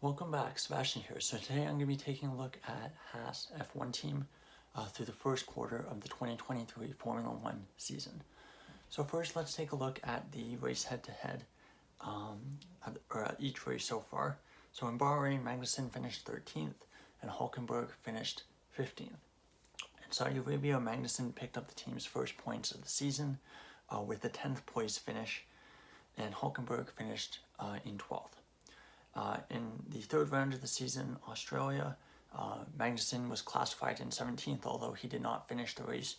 Welcome back, Sebastian here. So today I'm going to be taking a look at Haas F1 team through the first quarter of the 2023 Formula One season. So first, let's take a look at the race head-to-head, or at each race so far. So in Bahrain, Magnussen finished 13th and Hulkenberg finished 15th. In Saudi Arabia, Magnussen picked up the team's first points of the season with a 10th place finish, and Hulkenberg finished in 12th. In the third round of the season, Australia, Magnussen was classified in 17th, although he did not finish the race.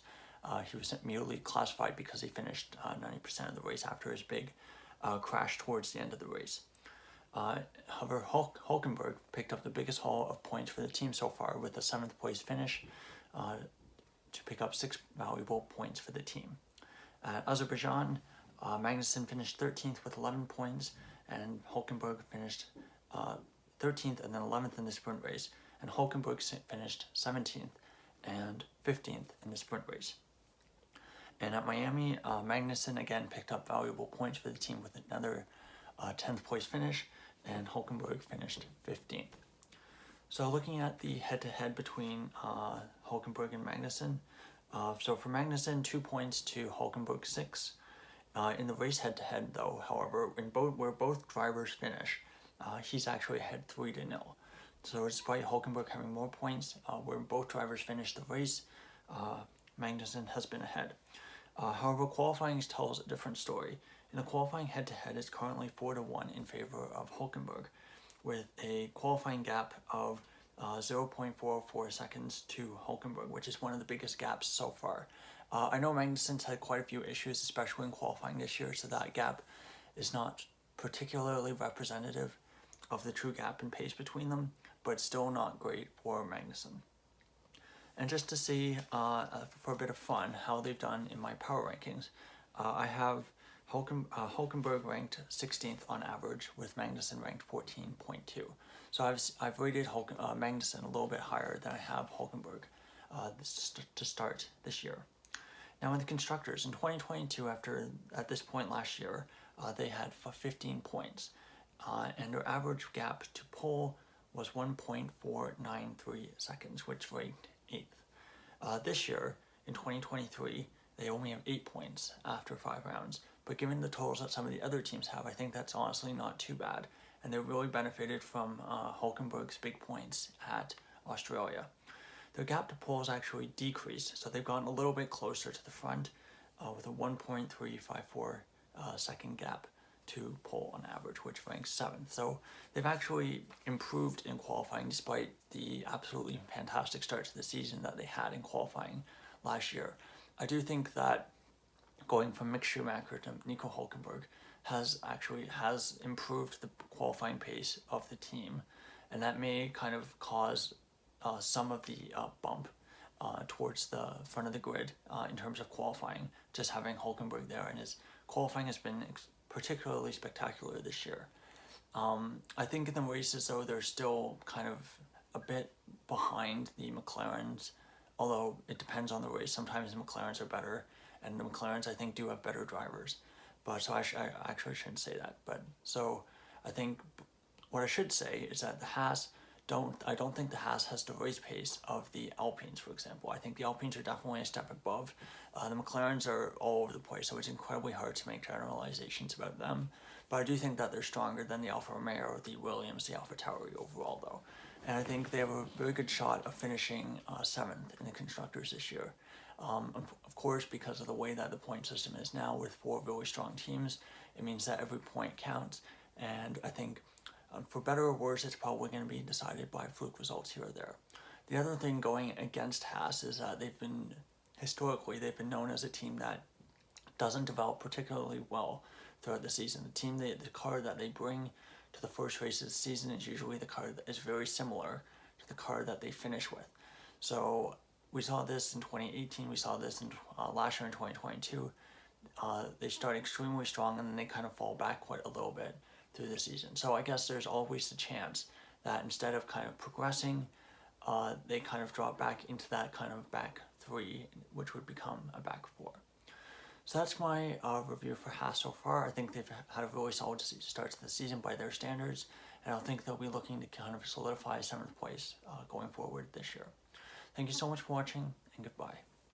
He was merely classified because he finished 90% of the race after his big crash towards the end of the race. However, Hulkenberg picked up the biggest haul of points for the team so far with a 7th place finish to pick up 6 valuable points for the team. At Azerbaijan, Magnussen finished 13th with 11 points, and Hulkenberg finished 13th and then 11th in the sprint race, and Hulkenberg finished 17th and 15th in the sprint race. And at Miami, Magnussen again picked up valuable points for the team with another 10th place finish, and Hulkenberg finished 15th. So looking at the head-to-head between Hulkenberg and Magnussen, so for Magnussen, 2 points to Hulkenberg 6. In the race head-to-head, though, however, where both drivers finish, he's actually ahead 3-0. So despite Hulkenberg having more points, where both drivers finished the race, Magnussen has been ahead. However, qualifying tells a different story. In the qualifying head-to-head, it's currently 4-1 in favor of Hulkenberg, with a qualifying gap of 0.44 seconds to Hulkenberg, which is one of the biggest gaps so far. I know Magnussen's had quite a few issues, especially in qualifying this year, so that gap is not particularly representative of the true gap in pace between them, but still not great for Magnussen. And just to see, for a bit of fun, how they've done in my power rankings, I have Hulkenberg ranked 16th on average, with Magnussen ranked 14.2. So I've rated Magnussen a little bit higher than I have Hulkenberg to start this year. Now in the constructors, in 2022, at this point last year, they had 15 points, and their average gap to pole was 1.493 seconds, which ranked 8th. This year, in 2023, they only have 8 points after 5 rounds, but given the totals that some of the other teams have, I think that's honestly not too bad, and they really benefited from Hulkenberg's big points at Australia. Their gap to pole has actually decreased, so they've gotten a little bit closer to the front with a 1.354 second gap to pole on average, which ranks 7th. So they've actually improved in qualifying despite the absolutely fantastic start to the season that they had in qualifying last year. I do think that going from Mick Schumacher to Nico Hulkenberg has improved the qualifying pace of the team, and that may kind of cause some of the bump towards the front of the grid in terms of qualifying, just having Hulkenberg there, and his qualifying has been particularly spectacular this year. I think in the races, though, they're still kind of a bit behind the McLarens, although it depends on the race. Sometimes the McLarens are better, and the McLarens, I think, do have better drivers. But so I actually shouldn't say that. But so I think what I should say is that the Haas I don't think the Haas has the race pace of the Alpines, for example. I think the Alpines are definitely a step above. The McLarens are all over the place, so it's incredibly hard to make generalizations about them. But I do think that they're stronger than the Alfa Romeo, the Williams, the Alfa Tauri overall, though. And I think they have a very good shot of finishing 7th in the constructors this year. Of course, because of the way that the point system is now, with 4 really strong teams, it means that every point counts. And I think, for better or worse, it's probably going to be decided by fluke results here or there. The other thing going against Haas is that historically, they've been known as a team that doesn't develop particularly well throughout the season. The car that they bring to the first race of the season is usually the car that is very similar to the car that they finish with. So we saw this in 2018, we saw this in last year in 2022. They start extremely strong, and then they kind of fall back quite a little bit through the season. So I guess there's always the chance that instead of kind of progressing, they kind of drop back into that kind of back 3, which would become a back 4. So that's my review for Haas so far. I think they've had a really solid start to the season by their standards, and I think they'll be looking to kind of solidify 7th place going forward this year. Thank you so much for watching, and goodbye.